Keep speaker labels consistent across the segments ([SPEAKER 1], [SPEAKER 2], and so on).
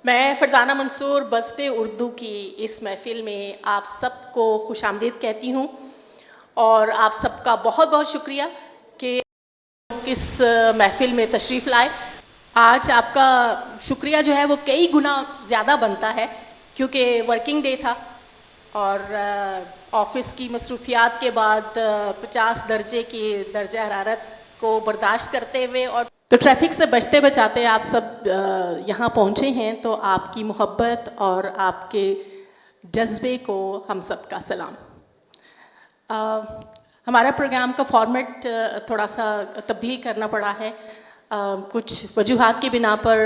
[SPEAKER 1] मैं फ़रज़ाना मंसूर बज़्म उर्दू की इस महफ़िल में आप सबको खुशामदीद कहती हूँ और आप सबका बहुत बहुत शुक्रिया कि इस महफ़िल में तशरीफ़ लाए। आज आपका शुक्रिया जो है वो कई गुना ज़्यादा बनता है क्योंकि वर्किंग डे था और ऑफ़िस की मसरूफ़ियात के बाद 50 दर्जे की दर्जा हरारत को बर्दाश्त करते हुए और तो ट्रैफिक से बचते बचाते आप सब यहाँ पहुँचे हैं, तो आपकी मोहब्बत और आपके जज्बे को हम सब का सलाम। हमारा प्रोग्राम का फॉर्मेट थोड़ा सा तब्दील करना पड़ा है। कुछ वजूहात की बिना पर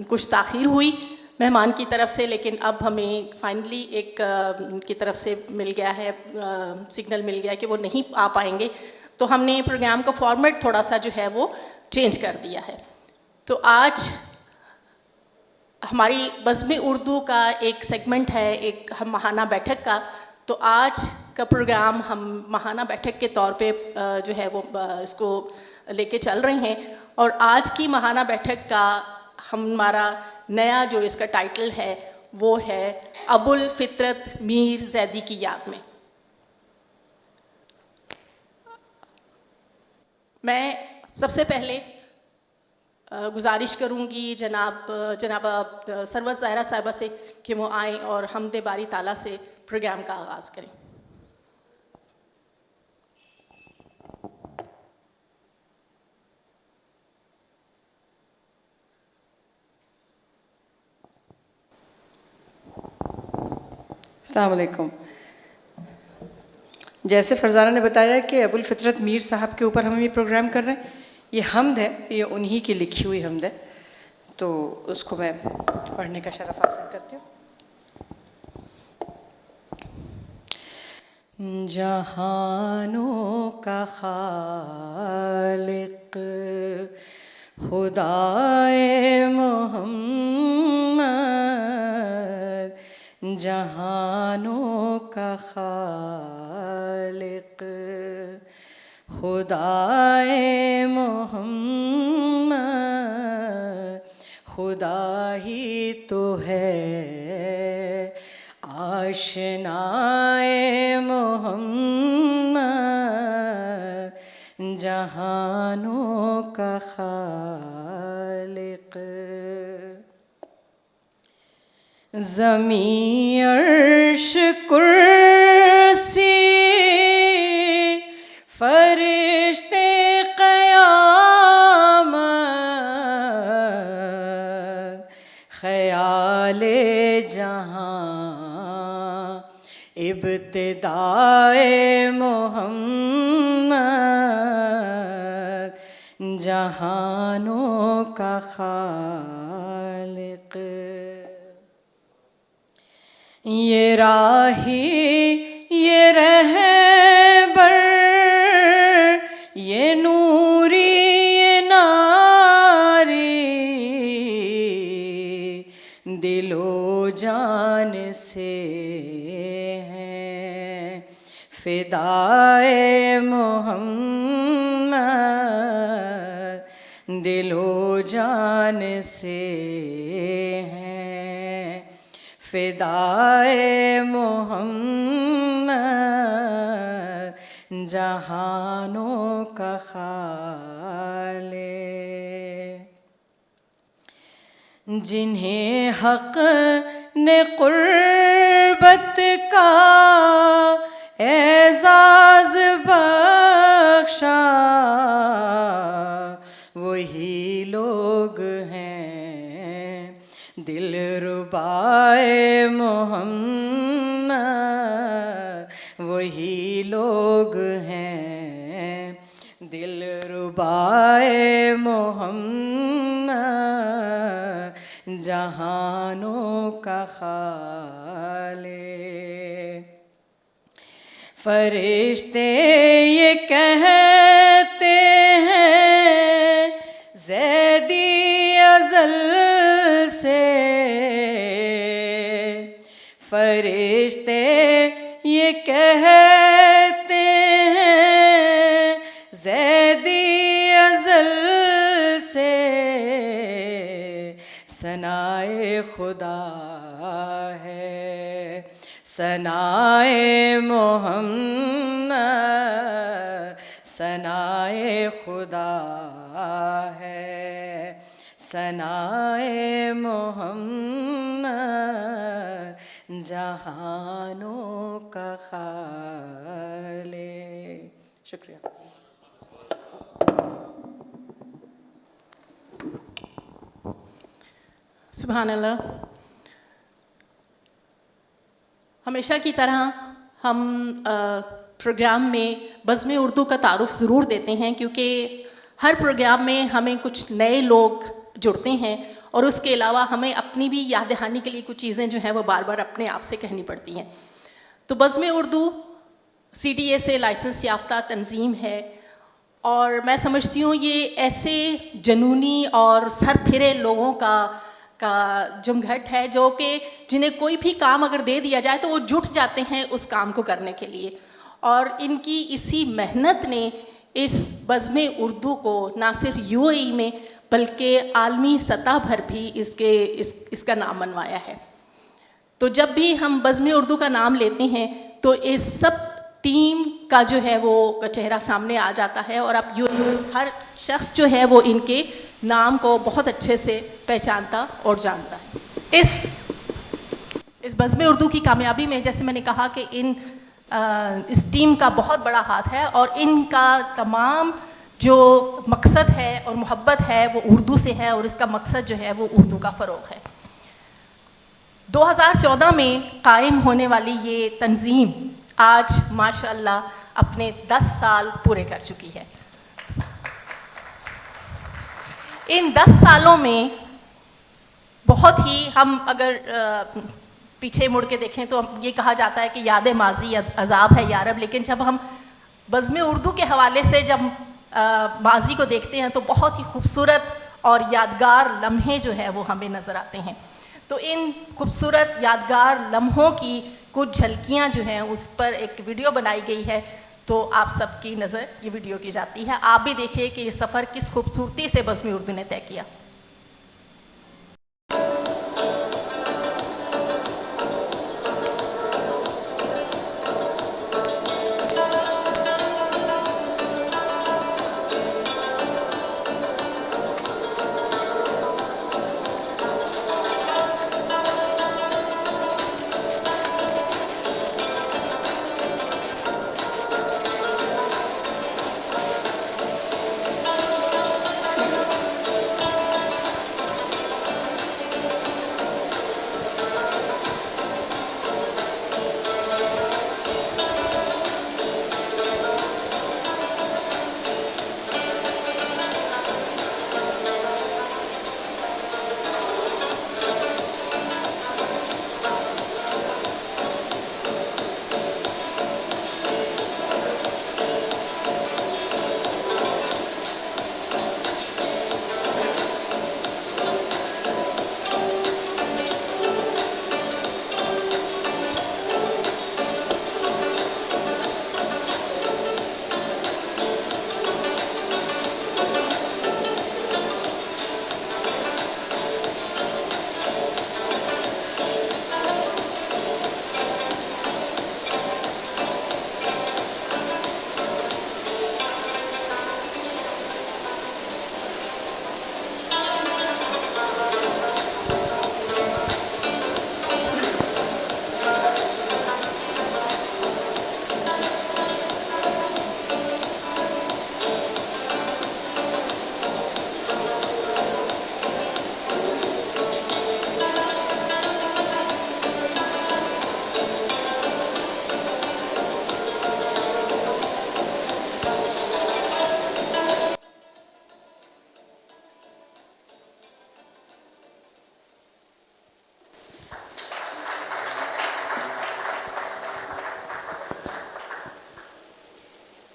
[SPEAKER 1] कुछ ताख़ीर हुई मेहमान की तरफ से, लेकिन अब हमें फाइनली एक की तरफ से मिल गया है, सिग्नल मिल गया है कि वो नहीं आ पाएंगे, तो हमने प्रोग्राम का फॉर्मेट थोड़ा सा जो है वो चेंज कर दिया है। तो आज हमारी बज़्म उर्दू का एक सेगमेंट है, एक हम माहाना बैठक का, तो आज का प्रोग्राम हम माहाना बैठक के तौर पे जो है वो इसको लेके चल रहे हैं। और आज की माहाना बैठक का हमारा नया जो इसका टाइटल है वो है अबुल फ़ितरत मीर ज़ैदी की याद में। मैं सबसे पहले गुजारिश करूँगी जनाब सरवत ज़ाहिरा साहिबा से कि वो आएँ और हमदे बारी ताला से प्रोग्राम का आगाज़ करें।
[SPEAKER 2] अस्सलाम वालेकुम। जैसे फ़रज़ाना ने बताया कि अबुल फ़ितरत मीर साहब के ऊपर हम ये प्रोग्राम कर रहे हैं, ये हमद है, ये उन्हीं की लिखी हुई हमद है, तो उसको मैं पढ़ने का शरफ़ हासिल करती हूँ। जहानों का खालिक खुदाए मोहम्मद, जहानों का खालिक खुदाए मोहम्मद, खुदा ही तो है आशनाए मोहम्मद, जहानों का खालिक। ज़मीं अर्श कुर्सी फरिश्ते क़यामत, ख़याले जहाँ इब्तिदाए मोहम्मद, जहानों का खालिक। ये राही ये रहबर ये नूरी ये नारी, दिलो जान से हैं फ़िदाए मोहम्मद, दिलो जान से हैं फ़िदाए मोहम्मद, जहानों का खालिक। जिन्हें हक़ ने क़ुर्बत का एज़ाज़ बख्शा, वही लोग हैं दिलरुबाए मोहम्मद, वही लोग हैं दिलरुबाए मोहम्मद, जहानों का खालिक। फरिश्ते ये कहते हैं ज़ैदी अज़ल से, फरिश्ते ये कहते हैं ज़ैदी अज़ल से, सनाए खुदा है, सनाए मोहम्मद, सनाए खुदा है, सनाए मोहम्मद, जहानों का खालिक। शुक्रिया।
[SPEAKER 1] सुभान अल्लाह। हमेशा की तरह हम प्रोग्राम में बज़्म उर्दू का तारुफ ज़रूर देते हैं, क्योंकि हर प्रोग्राम में हमें कुछ नए लोग जुड़ते हैं और उसके अलावा हमें अपनी भी याद दहानी के लिए कुछ चीज़ें जो हैं वो बार बार अपने आप से कहनी पड़ती हैं। तो बज़्म उर्दू CTA से लाइसेंस याफ्ता तंजीम है और मैं समझती हूँ ये ऐसे जनूनी और सरफिरे लोगों का जुमघट है जो कि जिन्हें कोई भी काम अगर दे दिया जाए तो वो जुट जाते हैं उस काम को करने के लिए। और इनकी इसी मेहनत ने इस बज़्म उर्दू को ना सिर्फ UAE में बल्कि आलमी सतह पर भी इसका नाम मनवाया है। तो जब भी हम बज़्म उर्दू का नाम लेते हैं तो इस सब टीम का जो है वो चेहरा सामने आ जाता है और आप हर शख्स जो है वो इनके नाम को बहुत अच्छे से पहचानता और जानता है। इस बज़्म उर्दू की कामयाबी में जैसे मैंने कहा कि इस टीम का बहुत बड़ा हाथ है और इनका तमाम जो मकसद है और मोहब्बत है वो उर्दू से है और इसका मकसद जो है वो उर्दू का फ़रोग़ है। 2014 में कायम होने वाली ये तंजीम आज माशाअल्लाह अपने 10 साल पूरे कर चुकी है। इन 10 सालों में बहुत ही हम अगर पीछे मुड़ के देखें तो ये कहा जाता है कि याद माजी अज़ाब है यारब, लेकिन जब हम बज़्म उर्दू के हवाले से जब माजी को देखते हैं तो बहुत ही खूबसूरत और यादगार लम्हे जो है वो हमें नज़र आते हैं। तो इन खूबसूरत यादगार लम्हों की कुछ झलकियाँ जो हैं उस पर एक वीडियो बनाई गई है, तो आप सबकी नज़र ये वीडियो की जाती है। आप भी देखिए कि ये सफ़र किस खूबसूरती से बज़्म उर्दू ने तय किया।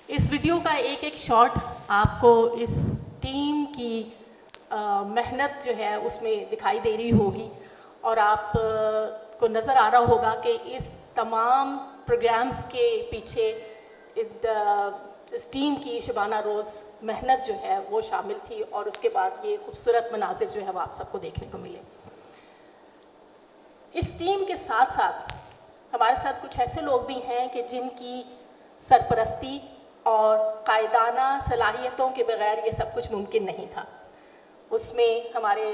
[SPEAKER 1] इस वीडियो का एक एक शॉट आपको इस टीम की मेहनत जो है उसमें दिखाई दे रही होगी और आप को नज़र आ रहा होगा कि इस तमाम प्रोग्राम्स के पीछे इस टीम की शबाना रोज़ मेहनत जो है वो शामिल थी और उसके बाद ये खूबसूरत मनाजिर जो है वो आप सबको देखने को मिले। इस टीम के साथ साथ हमारे साथ कुछ ऐसे लोग भी हैं कि जिनकी सरपरस्ती और कायदाना सलाहियतों के बगैर ये सब कुछ मुमकिन नहीं था। उसमें हमारे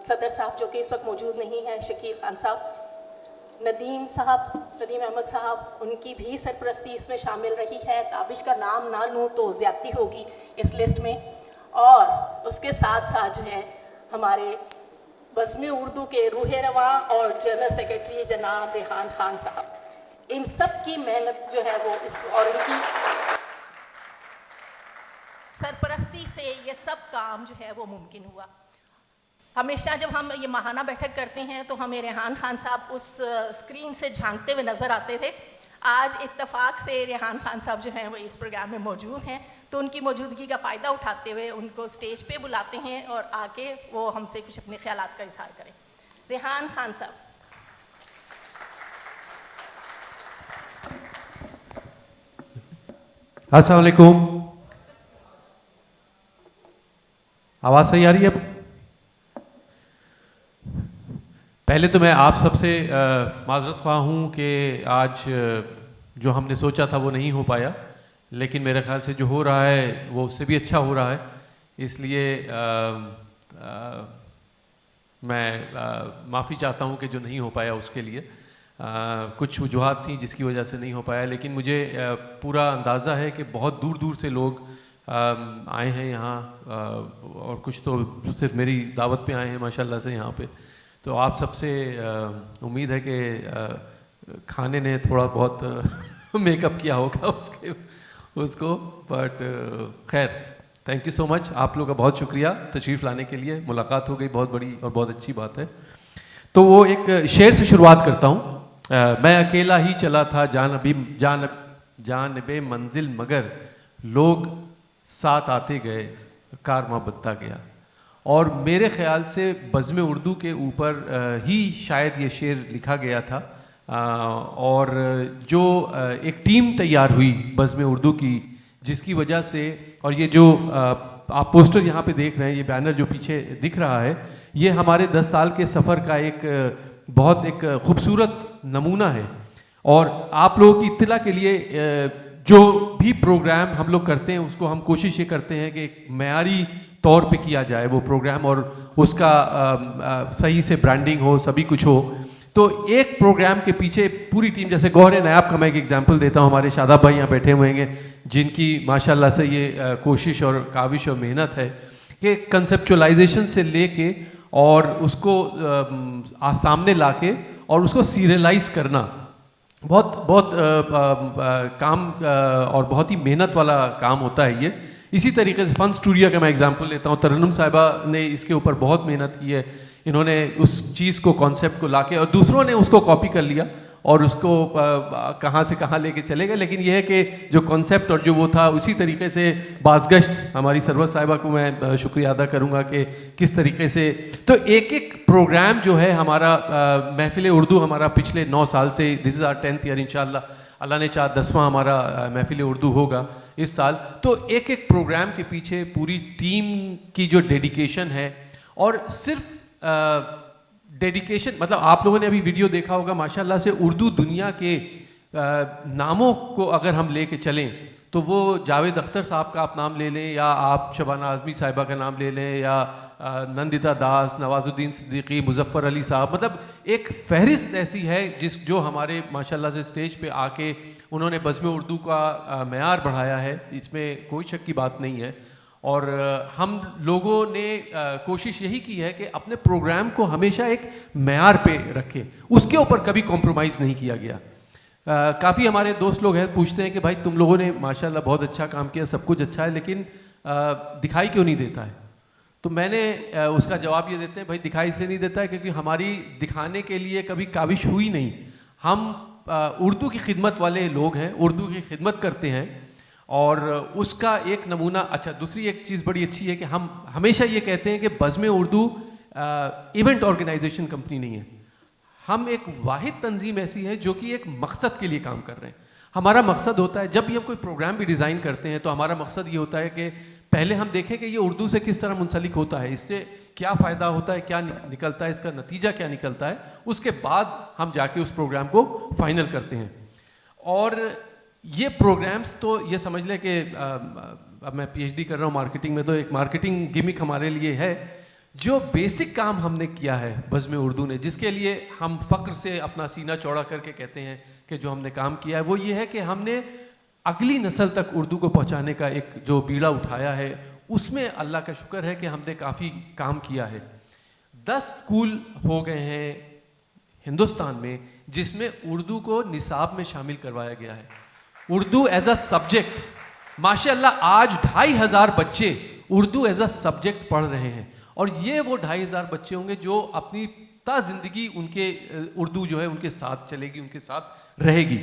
[SPEAKER 1] सदर साहब जो कि इस वक्त मौजूद नहीं हैं, शकील खान साहब, नदीम अहमद साहब, उनकी भी सरपरस्ती इसमें शामिल रही है। ताबिश का नाम ना लूँ तो ज़्यादती होगी इस लिस्ट में। और उसके साथ साथ जो है हमारे बज़्म उर्दू के रूह रवा और जनरल सेक्रेटरी जनाब रेहान खान साहब, इन सब की मेहनत जो है वो इस और इनकी सरपरस्ती से ये सब काम जो है वो मुमकिन हुआ। हमेशा जब हम ये माहाना बैठक करते हैं तो हमें रेहान खान साहब उस स्क्रीन से झांकते हुए नज़र आते थे। आज इत्तेफाक से रेहान खान साहब जो हैं वो इस प्रोग्राम में मौजूद हैं, तो उनकी मौजूदगी का फ़ायदा उठाते हुए उनको स्टेज पे बुलाते हैं और आके वो हमसे कुछ अपने ख्यालात का इज़हार करें। रेहान खान साहब।
[SPEAKER 3] अस्सलाम वालेकुम। आवाज़ सही आ रही है अब? पहले तो मैं आप सबसे माज़रत ख्वाह हूँ कि आज जो हमने सोचा था वो नहीं हो पाया, लेकिन मेरे ख़्याल से जो हो रहा है वो उससे भी अच्छा हो रहा है। इसलिए मैं माफ़ी चाहता हूँ कि जो नहीं हो पाया उसके लिए। कुछ वजूहात थी जिसकी वजह से नहीं हो पाया, लेकिन मुझे पूरा अंदाज़ा है कि बहुत दूर दूर से लोग आए हैं यहाँ, और कुछ तो सिर्फ मेरी दावत पे आए हैं माशाल्लाह से यहाँ पे। तो आप सबसे उम्मीद है कि खाने ने थोड़ा बहुत मेकअप किया होगा उसको, बट खैर, थैंक यू सो मच। आप लोगों का बहुत शुक्रिया तशरीफ़ लाने के लिए। मुलाकात हो गई, बहुत बड़ी और बहुत अच्छी बात है। तो वो एक शेर से शुरुआत करता हूँ। मैं अकेला ही चला था जानबे मंजिल, मगर लोग साथ आते गए, कारवां बढ़ता गया। और मेरे ख़्याल से बज़्म उर्दू के ऊपर ही शायद ये शेर लिखा गया था, और जो एक टीम तैयार हुई बज़्म उर्दू की, जिसकी वजह से, और ये जो आप पोस्टर यहाँ पे देख रहे हैं, ये बैनर जो पीछे दिख रहा है, ये हमारे 10 साल के सफ़र का एक बहुत एक खूबसूरत नमूना है। और आप लोगों की इत्तला के लिए जो भी प्रोग्राम हम लोग करते हैं उसको हम कोशिश ये करते हैं कि एक मयारी तौर पे किया जाए वो प्रोग्राम, और उसका सही से ब्रांडिंग हो, सभी कुछ हो। तो एक प्रोग्राम के पीछे पूरी टीम, जैसे गौहर नायाब का मैं एक एग्जांपल देता हूँ, हमारे शादाब भाई यहाँ बैठे हुए हैं, जिनकी माशाल्लाह से ये कोशिश और काविश और मेहनत है कि कंसेप्चुअलाइजेशन से लेके और उसको सामने लाके और उसको सीरियलाइज करना बहुत काम और बहुत ही मेहनत वाला काम होता है ये। इसी तरीके से फ़न स्टूडियो का मैं एग्जांपल लेता हूँ, तरन्नुम साहिबा ने इसके ऊपर बहुत मेहनत की है। इन्होंने उस चीज़ को, कॉन्सेप्ट को लाके, और दूसरों ने उसको कॉपी कर लिया और उसको कहाँ से कहाँ लेके चले गए। लेकिन यह है कि जो कॉन्सेप्ट और जो वो था, उसी तरीके से बाज़गश्त हमारी सरवत साहिबा को मैं शुक्रिया अदा करूँगा कि किस तरीके से। तो एक एक प्रोग्राम जो है हमारा महफ़िल उर्दू हमारा पिछले 9 साल से, this is our 10th year, इंशाअल्लाह अल्लाह ने चाहा 10वां हमारा महफ़िल उर्दू होगा इस साल। तो एक एक प्रोग्राम के पीछे पूरी टीम की जो डेडिकेशन है, और सिर्फ डेडिकेशन, मतलब आप लोगों ने अभी वीडियो देखा होगा, माशाल्लाह से उर्दू दुनिया के नामों को अगर हम लेके चलें तो वो जावेद अख्तर साहब का आप नाम ले लें, या आप शबाना आज़मी साहिबा का नाम ले लें, या नंदिता दास, नवाजुद्दीन सिद्दीकी, मुजफ्फर अली साहब, मतलब एक फहरिस्त ऐसी है जो हमारे माशाल्लाह से स्टेज पे आके उन्होंने बज़्म उर्दू का मयार बढ़ाया है, इसमें कोई शक की बात नहीं है। और हम लोगों ने कोशिश यही की है कि अपने प्रोग्राम को हमेशा एक मयार पे रखें, उसके ऊपर कभी कॉम्प्रोमाइज़ नहीं किया गया। काफ़ी हमारे दोस्त लोग हैं, पूछते हैं कि भाई तुम लोगों ने माशाल्लाह बहुत अच्छा काम किया, सब कुछ अच्छा है, लेकिन दिखाई क्यों नहीं देता है? तो मैंने उसका जवाब ये देते हैं, भाई दिखाई इसलिए नहीं देता है क्योंकि हमारी दिखाने के लिए कभी काविश हुई नहीं। हम उर्दू की खिदमत वाले लोग हैं, उर्दू की खिदमत करते हैं, और उसका एक नमूना। अच्छा, दूसरी एक चीज़ बड़ी अच्छी है कि हम हमेशा ये कहते हैं कि बज़्म उर्दू इवेंट ऑर्गेनाइजेशन कंपनी नहीं है। हम एक वाहिद तंजीम ऐसी है जो कि एक मकसद के लिए काम कर रहे हैं। हमारा मकसद होता है, जब भी हम कोई प्रोग्राम भी डिज़ाइन करते हैं तो हमारा मकसद ये होता है कि पहले हम देखें कि ये उर्दू से किस तरह मुंसलिक होता है, इससे क्या फ़ायदा होता है, क्या निकलता है, इसका नतीजा क्या निकलता है, उसके बाद हम जाके उस प्रोग्राम को फाइनल करते हैं। और ये प्रोग्राम्स तो ये समझ लें कि अब मैं पीएचडी कर रहा हूँ मार्केटिंग में, तो एक मार्केटिंग गिमिक हमारे लिए है। जो बेसिक काम हमने किया है बज़्म उर्दू ने, जिसके लिए हम फ़ख्र से अपना सीना चौड़ा करके कहते हैं कि जो हमने काम किया है, वो ये है कि हमने अगली नस्ल तक उर्दू को पहुँचाने का एक जो बीड़ा उठाया है, उसमें अल्लाह का शुक्र है कि हमने काफ़ी काम किया है। 10 स्कूल हो गए हैं हिंदुस्तान में जिसमें उर्दू को निसाब में शामिल करवाया गया है। उर्दू एज अ सब्जेक्ट, माशाअल्लाह आज 2500 बच्चे उर्दू एज अ सब्जेक्ट पढ़ रहे हैं। और ये वो 2500 बच्चे होंगे जो अपनी ता ज़िंदगी उनके उर्दू जो है उनके साथ चलेगी, उनके साथ रहेगी।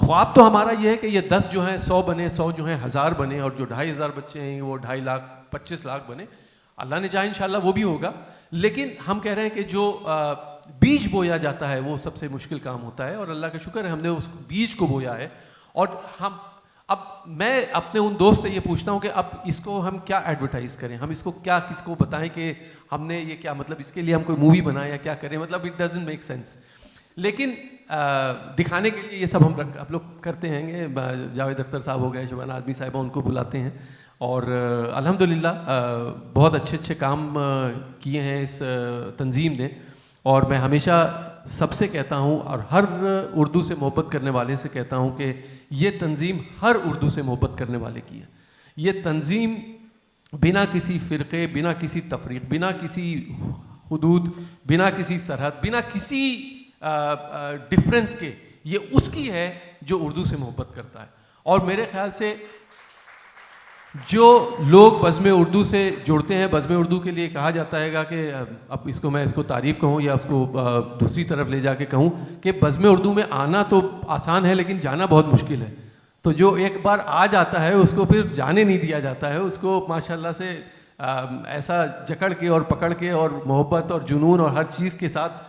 [SPEAKER 3] ख्वाब तो हमारा ये है कि ये 10 जो हैं 100 बने, 100 जो हैं 1000 बने, और जो 2500 बच्चे हैं वो 2.5 लाख 25 लाख बने। अल्लाह ने चाहे इंशाल्लाह वो भी होगा। लेकिन हम कह रहे हैं कि जो बीज बोया जाता है वो सबसे मुश्किल काम होता है, और अल्लाह का शुक्र है हमने उस बीज को बोया है। और हम अब मैं अपने उन दोस्त से ये पूछता हूँ कि अब इसको हम क्या एडवर्टाइज़ करें, हम इसको क्या किसको बताएं कि हमने ये क्या, मतलब इसके लिए हम कोई मूवी बनाएं या क्या करें, मतलब इट डजंट मेक सेंस। लेकिन दिखाने के लिए ये सब हम लोग करते हैं। जावेद अख्तर साहब हो गए, शबाना आज़मी साहिबा, उनको बुलाते हैं, और अल्हम्दुलिल्लाह बहुत अच्छे अच्छे काम किए हैं इस तंजीम ने। और मैं हमेशा सबसे कहता हूँ, और हर उर्दू से मोहब्बत करने वाले से कहता हूँ कि ये तंजीम हर उर्दू से मोहब्बत करने वाले की है। ये तंजीम बिना किसी फ़िरक़े, बिना किसी तफरीक़, बिना किसी हुदूद, बिना किसी सरहद, बिना किसी डिफरेंस के, ये उसकी है जो उर्दू से मोहब्बत करता है। और मेरे ख्याल से जो लोग बज़्म उर्दू से जुड़ते हैं, बज़्म उर्दू के लिए कहा जाता है कि अब इसको मैं इसको तारीफ़ कहूँ या उसको दूसरी तरफ ले जाके कहूँ कि बज़्म उर्दू में आना तो आसान है लेकिन जाना बहुत मुश्किल है। तो जो एक बार आ जाता है उसको फिर जाने नहीं दिया जाता है, उसको माशाल्लाह से ऐसा जकड़ के और पकड़ के और मोहब्बत और जुनून और हर चीज़ के साथ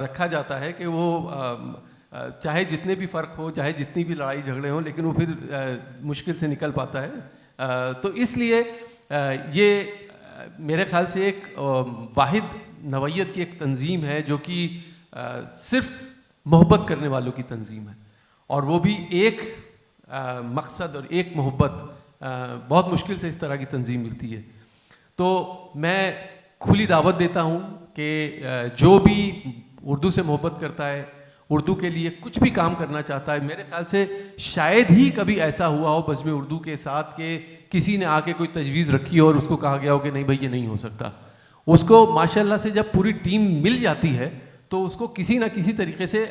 [SPEAKER 3] रखा जाता है कि वो चाहे जितने भी फ़र्क हो, चाहे जितनी भी लड़ाई झगड़े हों, लेकिन वो फिर मुश्किल से निकल पाता है। तो इसलिए ये मेरे ख़्याल से एक वाहिद नवैयत की एक तंजीम है जो कि सिर्फ मोहब्बत करने वालों की तंजीम है, और वो भी एक मकसद और एक मोहब्बत। बहुत मुश्किल से इस तरह की तंजीम मिलती है। तो मैं खुली दावत देता हूँ कि जो भी उर्दू से मोहब्बत करता है, उर्दू के लिए कुछ भी काम करना चाहता है, मेरे ख्याल से शायद ही कभी ऐसा हुआ हो बज़्म उर्दू के साथ कि किसी ने आके कोई तजवीज़ रखी हो और उसको कहा गया हो कि नहीं भाई ये नहीं हो सकता। उसको माशाल्लाह से जब पूरी टीम मिल जाती है तो उसको किसी ना किसी तरीके से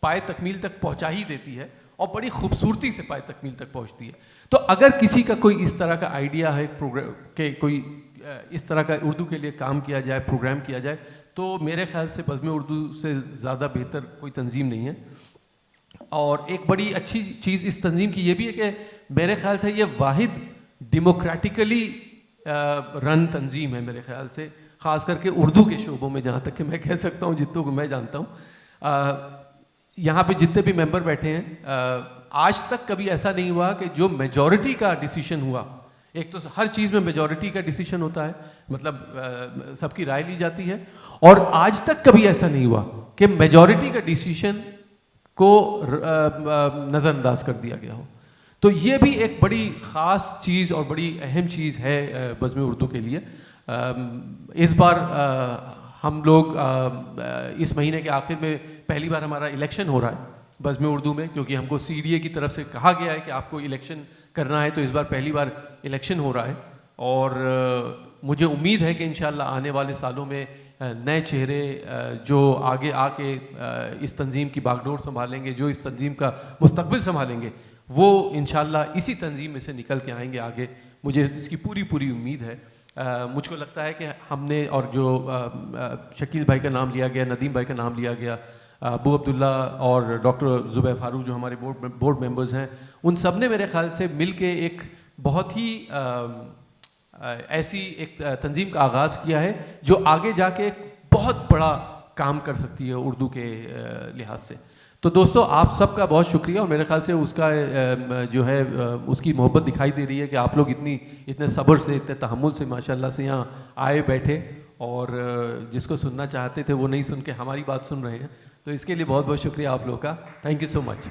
[SPEAKER 3] पाए तकमील तक पहुंचा ही देती है, और बड़ी खूबसूरती से पाए तकमील तक पहुंचती है। तो अगर किसी का कोई इस तरह का आइडिया है प्रोग्राम के, कोई इस तरह का उर्दू के लिए काम किया जाए, प्रोग्राम किया जाए, तो मेरे ख्याल से बज़्म उर्दू से ज़्यादा बेहतर कोई तंजीम नहीं है। और एक बड़ी अच्छी चीज़ इस तंजीम की ये भी है कि मेरे ख्याल से ये वाहिद डेमोक्रेटिकली रन तंजीम है मेरे ख्याल से, ख़ास करके उर्दू के शोबों में, जहाँ तक कि मैं कह सकता हूँ, जितनों को मैं जानता हूँ। यहाँ पे जितने भी मेंबर बैठे हैं, आज तक कभी ऐसा नहीं हुआ कि जो मेजॉरिटी का डिसीजन हुआ, एक तो हर चीज़ में मेजॉरिटी का डिसीजन होता है, मतलब सबकी राय ली जाती है, और आज तक कभी ऐसा नहीं हुआ कि मेजॉरिटी का डिसीजन को नज़रअंदाज कर दिया गया हो। तो ये भी एक बड़ी ख़ास चीज़ और बड़ी अहम चीज़ है बज़्म उर्दू के लिए। इस बार हम लोग इस महीने के आखिर में पहली बार हमारा इलेक्शन हो रहा है बज़्म उर्दू में, क्योंकि हमको CDA की तरफ से कहा गया है कि आपको इलेक्शन करना है, तो इस बार पहली बार इलेक्शन हो रहा है। और मुझे उम्मीद है कि इंशाअल्लाह आने वाले सालों में नए चेहरे जो आगे आके इस तंजीम की बागडोर संभालेंगे, जो इस तंजीम का मुस्तकबिल संभालेंगे, वो इंशाअल्लाह इसी तंजीम में से निकल के आएंगे आगे। मुझे इसकी पूरी उम्मीद है। मुझको लगता है कि हमने, और जो शकील भाई का नाम लिया गया, नदीम भाई का नाम लिया गया, अबू अब्दुल्ला और डॉक्टर ज़ुबैर फारूक जो हमारे बोर्ड मेंबर्स हैं, उन सब ने मेरे ख़्याल से मिल के एक बहुत ही ऐसी एक तंजीम का आगाज़ किया है जो आगे जाके एक बहुत बड़ा काम कर सकती है उर्दू के लिहाज से। तो दोस्तों आप सबका बहुत शुक्रिया, और मेरे ख्याल से उसका जो है उसकी मोहब्बत दिखाई दे रही है कि आप लोग इतने सब्र से, इतने तहम्मुल से माशाल्लाह से यहाँ आए बैठे, और जिसको सुनना चाहते थे वो नहीं सुन के हमारी बात सुन रहे हैं। तो इसके लिए बहुत बहुत शुक्रिया आप लोगों का। Thank you so much.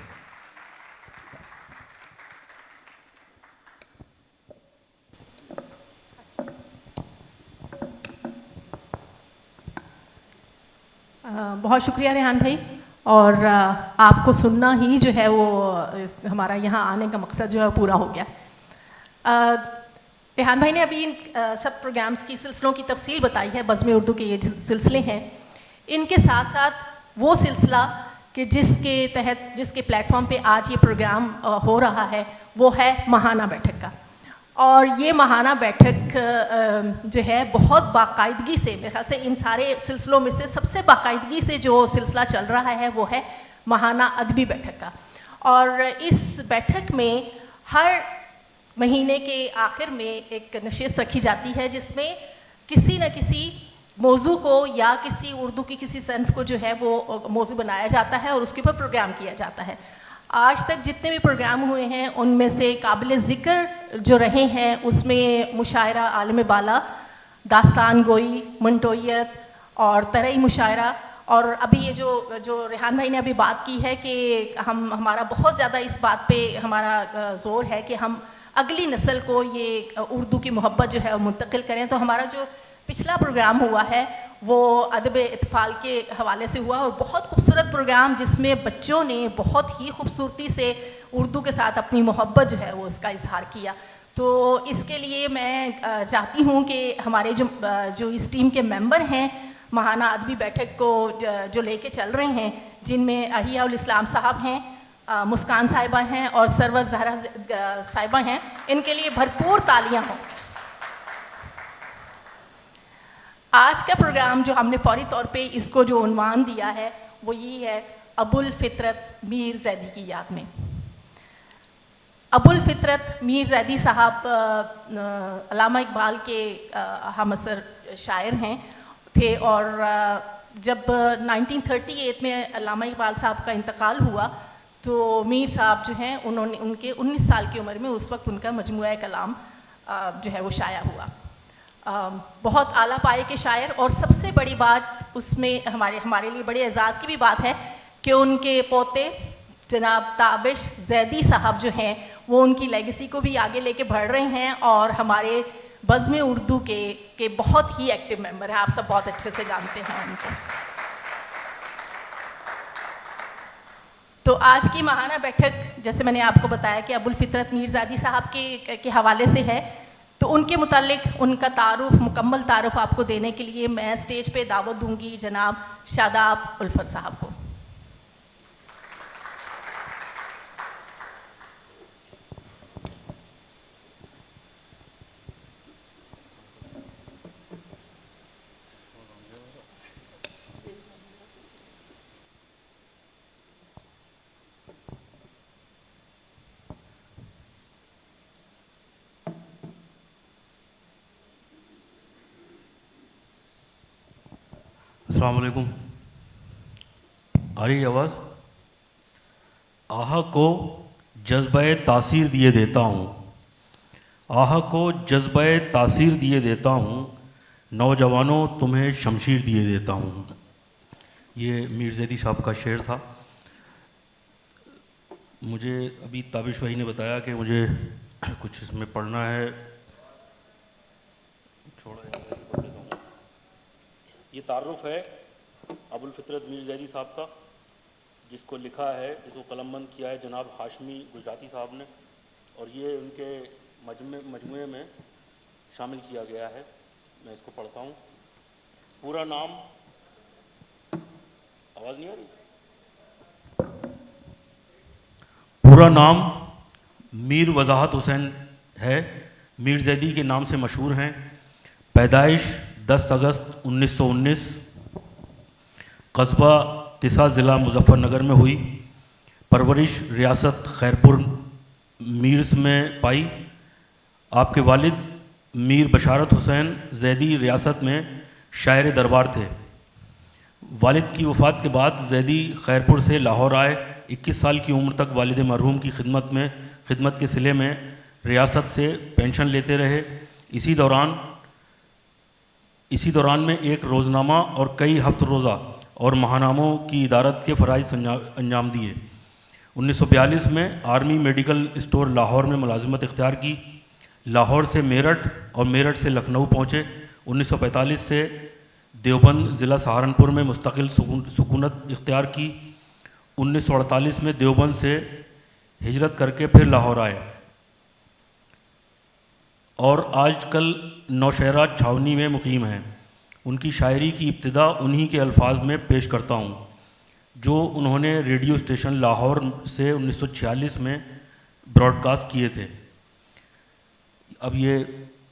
[SPEAKER 1] बहुत शुक्रिया रेहान भाई, और आपको सुनना ही जो है वो हमारा यहाँ आने का मकसद जो है पूरा हो गया। रेहान भाई ने अभी इन सब प्रोग्राम्स की सिलसिलों की तफसील बताई है, बज़्म उर्दू के ये सिलसिले हैं। इनके साथ साथ वो सिलसिला कि जिसके प्लेटफॉर्म पे आज ये प्रोग्राम हो रहा है वो है महाना बैठक का। और ये महाना बैठक जो है बहुत बाकायदगी से, मेरे ख्याल से इन सारे सिलसिलों में से सबसे बाकायदगी से जो सिलसिला चल रहा है वो है महाना अदबी बैठक का। और इस बैठक में हर महीने के आखिर में एक नशिस्त रखी जाती है जिसमें किसी न किसी मौजू को या किसी उर्दू की किसी सनफ़ को जो है वो मौजू बनाया जाता है और उसके ऊपर प्रोग्राम किया जाता है। आज तक जितने भी प्रोग्राम हुए हैं उनमें से काबिल ज़िक्र जो रहे हैं उसमें मुशायरा आलिम बाला, दास्तान गोई, मंटोयत और तरई मुशायरा। और अभी ये जो रेहान भाई ने अभी बात की है कि हमारा बहुत ज़्यादा इस बात पे हमारा ज़ोर है कि हम अगली नस्ल को ये उर्दू की मोहब्बत जो है मुंतकिल करें। तो हमारा जो पिछला प्रोग्राम हुआ है वो अदब इत्फाल के हवाले से हुआ, और बहुत खूबसूरत प्रोग्राम जिसमें बच्चों ने बहुत ही खूबसूरती से उर्दू के साथ अपनी मोहब्बत जो है वो इसका इजहार किया। तो इसके लिए मैं चाहती हूँ कि हमारे जो इस टीम के मेंबर हैं महाना अदबी बैठक को जो लेके चल रहे हैं, जिनमें अहिया उल इस्लाम साहब हैं, मुस्कान साहिबा हैं और सरवत ज़हरा साहिबा हैं, इनके लिए भरपूर तालियां हों। आज का प्रोग्राम जो हमने फौरी तौर पे इसको जो उन्वान दिया है वो ये है, अबुल फितरत मीर जैदी की याद में। अबुल फितरत मीर जैदी साहब अल्लामा इकबाल के हमअसर शायर थे, और जब 1938 में अल्लामा इकबाल साहब का इंतकाल हुआ तो मीर साहब जो हैं उनके 19 साल की उम्र में उस वक्त उनका मजमुआ कलाम जो है वो शाया हुआ। बहुत आला पाए के शायर, और सबसे बड़ी बात उसमें हमारे लिए बड़े एजाज़ की भी बात है कि उनके पोते जनाब ताबिश जैदी साहब जो हैं वो उनकी लेगेसी को भी आगे लेके बढ़ रहे हैं और हमारे बज़्म उर्दू के बहुत ही एक्टिव मेंबर हैं। आप सब बहुत अच्छे से जानते हैं उनको। तो आज की महाना बैठक जैसे मैंने आपको बताया कि अबुल फितरत मीर जैदी साहब के हवाले से है, तो उनके मुतालिक उनका तारुफ, मुकम्मल तारुफ आपको देने के लिए मैं स्टेज पे दावत दूंगी जनाब शादाब उल्फत साहब को।
[SPEAKER 4] अस्सलाम वालेकुम। आ रही आवाज़? आह को जज्बे तासीर दिए देता हूँ, आह को जज्बे तासीर दिए देता हूँ, नौजवानों तुम्हें शमशीर दिए देता हूँ। ये मीर जैदी साहब का शेर था। मुझे अभी ताबिश भाई ने बताया कि मुझे कुछ इसमें पढ़ना है, छोड़ा। ये तारुफ है अबुल फितरत मीर जैदी साहब का, जिसको लिखा है, जिसको कलमबंद किया है जनाब हाशमी गुजराती साहब ने, और ये उनके मजमुए में शामिल किया गया है। मैं इसको पढ़ता हूँ। पूरा नाम, आवाज़ नहीं आ रही? पूरा नाम मीर वजाहत हुसैन है, मीर जैदी के नाम से मशहूर हैं। पैदाइश 10 अगस्त 1919 कस्बा तिसा ज़िला मुजफ्फरनगर में हुई। परवरिश रियासत खैरपुर मीर्स में पाई। आपके वालिद मीर बशारत हुसैन जैदी रियासत में शायर दरबार थे। वालिद की वफ़ात के बाद जैदी खैरपुर से लाहौर आए। 21 साल की उम्र तक वालिद मरहूम की खिदमत के सिले में रियासत से पेंशन लेते रहे। इसी दौरान में एक रोज़नामा और कई हफ्त रोज़ा और महानामों की इदारत के फ़राइज़ अंजाम दिए। 1942 में आर्मी मेडिकल स्टोर लाहौर में मुलाजिमत इख्तियार की। लाहौर से मेरठ और मेरठ से लखनऊ पहुँचे। 1945 से देवबंद ज़िला सहारनपुर में मुस्तकिल सुकूनत इख्तियार की। 1948 में देवबंद से हिजरत करके फिर लाहौर आए और आजकल नौशहरा छावनी में मुकीम हैं। उनकी शायरी की इब्तिदा उन्हीं के अल्फाज में पेश करता हूँ जो उन्होंने रेडियो स्टेशन लाहौर से 1946 में ब्रॉडकास्ट किए थे। अब ये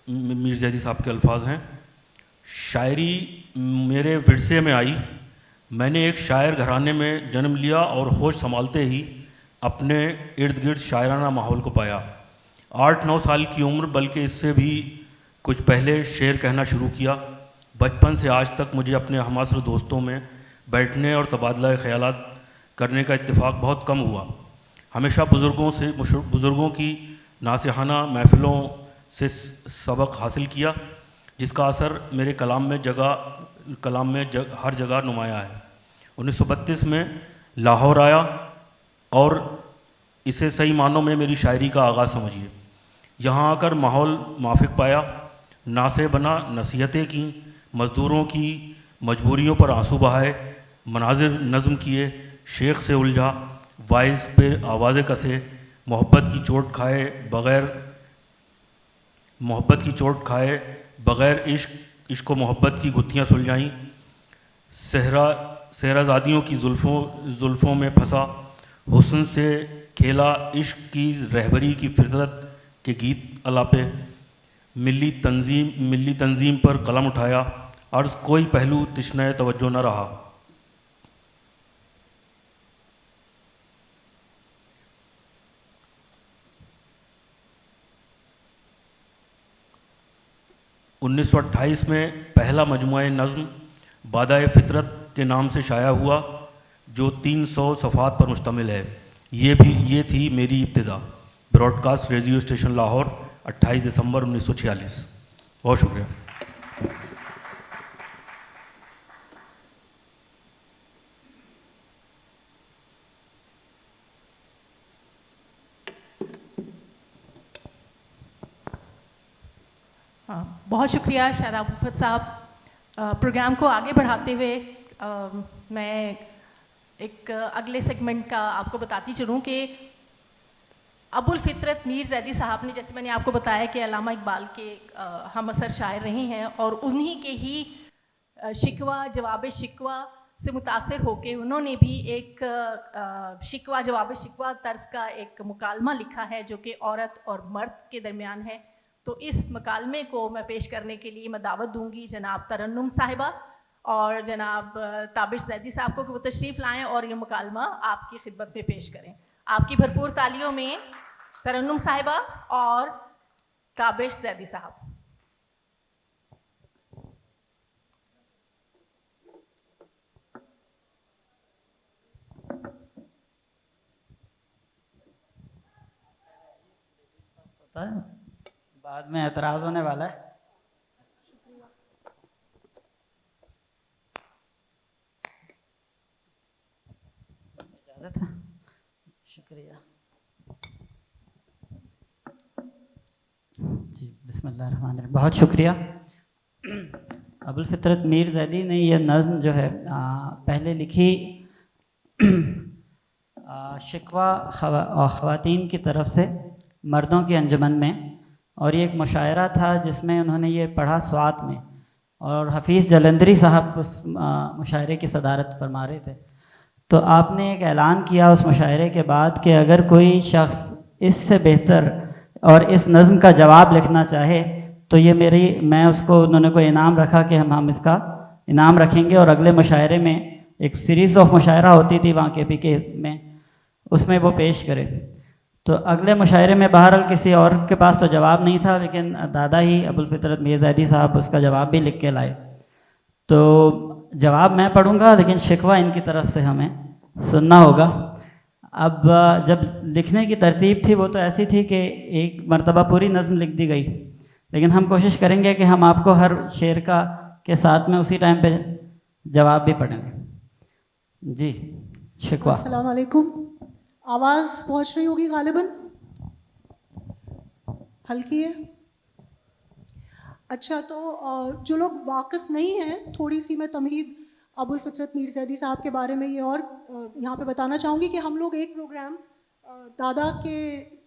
[SPEAKER 4] मीर ज़ैदी साहब के अल्फाज हैं। शायरी मेरे विरसे में आई। मैंने एक शायर घराने में जन्म लिया और होश संभालते ही अपने इर्द गिर्द शायराना माहौल को पाया। 8-9 साल की उम्र बल्कि इससे भी कुछ पहले शेर कहना शुरू किया। बचपन से आज तक मुझे अपने हमासर दोस्तों में बैठने और तबादला ख़यालात करने का इत्तेफाक बहुत कम हुआ। हमेशा बुज़ुर्गों की नासिहाना महफ़िलों से सबक हासिल किया, जिसका असर मेरे कलाम में हर जगह नुमाया है। 1932 में लाहौर आया और इसे सही मानों में मेरी शायरी का आगाज़ समझिए। यहाँ आकर माहौल माफिक पाया, नासे बना, नसीहतें की, मज़दूरों की मजबूरियों पर आंसू बहाए, मनाजिर नज़म किए, शेख से उलझा, वाइज पे आवाज़ें कसे, मोहब्बत की चोट खाए बग़ैर इश्क व मोहब्बत की गुत्थियाँ सुलझाईं, सहराज़ादियों की जुल्फ़ों में फंसा, हुस्न से खेला इश्क की रहबरी की फितरत के गीत अलापे, मिली तंजीम पर कलम उठाया, अर्ज़ कोई पहलू तिश्ने तवज्जो न रहा। उन्नीस 1928 में पहला मजमुआ नज़्म बादाए फितरत के नाम से शाया हुआ, जो 300 सफ़ात पर मुश्तमिल है। ये थी मेरी इब्तिदा। ब्रॉडकास्ट रेडियो स्टेशन लाहौर, 28 दिसंबर 1946। बहुत शुक्रिया।
[SPEAKER 1] बहुत शुक्रिया शादाब उल्फत साहब। प्रोग्राम को आगे बढ़ाते हुए मैं एक अगले सेगमेंट का आपको बताती चलूँ कि अबुल फितरत मीर ज़ैदी साहब ने, जैसे मैंने आपको बताया कि अल्लामा इकबाल के हम असर शायर रहे हैं और उन्हीं के ही जवाब शिकवा से मुतासिर होकर उन्होंने भी एक जवाब शिकवा तर्ज का एक मुकालमा लिखा है जो कि औरत और मर्द के दरमियान है। तो इस मकालमे को मैं पेश करने के लिए मैं दावत दूंगी जनाब तरन्नुम साहिबा और जनाब ताबिश ज़ैदी साहब को कि वो तशरीफ़ लाएँ और ये मुकालमा आपकी खिदमत में पेश करें। आपकी भरपूर तालियों में तरन्नुम साहिबा और ताबिश ज़ैदी साहब।
[SPEAKER 5] बाद में एतराज़ होने वाला है। इजाज़त है? शुक्रिया जी। बिस्मिल्लाहिर्रहमानिर्रहीम। बहुत शुक्रिया। अबुल फितरत मीर ज़ैदी ने यह नज़्म जो है पहले लिखी शिकवा ख़वातीन की तरफ से मर्दों की अंजुमन में, और ये एक मुशायरा था जिसमें उन्होंने ये पढ़ा स्वात में, और हफीज़ जलंधरी साहब उस मुशायरे की सदारत फरमा रहे थे। तो आपने एक ऐलान किया उस मुशायरे के बाद कि अगर कोई शख्स इससे बेहतर और इस नज़्म का जवाब लिखना चाहे तो ये मैं उसको, उन्होंने कोई इनाम रखा कि हम इसका इनाम रखेंगे, और अगले मुशायरे में एक सीरीज़ ऑफ मुशायरा होती थी वहाँ KPK में, उसमें वो पेश करे। तो अगले मुशायरे में बहरहाल किसी और के पास तो जवाब नहीं था, लेकिन दादा ही अबुल फितरत मीर ज़ैदी साहब उसका जवाब भी लिख के लाए। तो जवाब मैं पढ़ूंगा, लेकिन शिकवा इनकी तरफ से हमें सुनना होगा। अब जब लिखने की तरतीब थी वो तो ऐसी थी कि एक मर्तबा पूरी नज़म लिख दी गई, लेकिन हम कोशिश करेंगे कि हम आपको हर शेर का के साथ में उसी टाइम पे जवाब भी पढ़ेंगे। जी शिकवा।
[SPEAKER 6] अस्सलाम वालेकुम। आवाज़ पहुंच रही होगी गालिबन? हल्की है? अच्छा, तो जो लोग वाकिफ़ नहीं हैं, थोड़ी सी मैं तमहीद अबुल फितरत मीर ज़ैदी साहब के बारे में ये और यहाँ पे बताना चाहूँगी कि हम लोग एक प्रोग्राम दादा के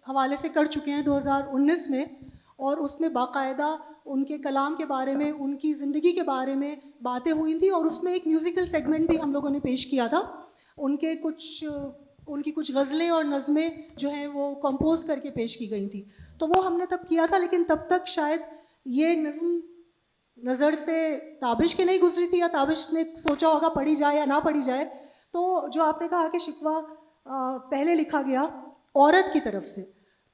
[SPEAKER 6] हवाले से कर चुके हैं 2019 में, और उसमें बाकायदा उनके कलाम के बारे में, उनकी ज़िंदगी के बारे में बातें हुई थी, और उसमें एक म्यूज़िकल सेगमेंट भी हम लोगों ने पेश किया था। उनकी कुछ गज़लें और नज़में जो हैं वो कंपोज करके पेश की गई थी, तो वो हमने तब किया था, लेकिन तब तक शायद ये नज़म नज़र से ताबिश के नहीं गुजरी थी, या ताबिश ने सोचा होगा पढ़ी जाए या ना पढ़ी जाए। तो जो आपने कहा कि शिकवा पहले लिखा गया औरत की तरफ से,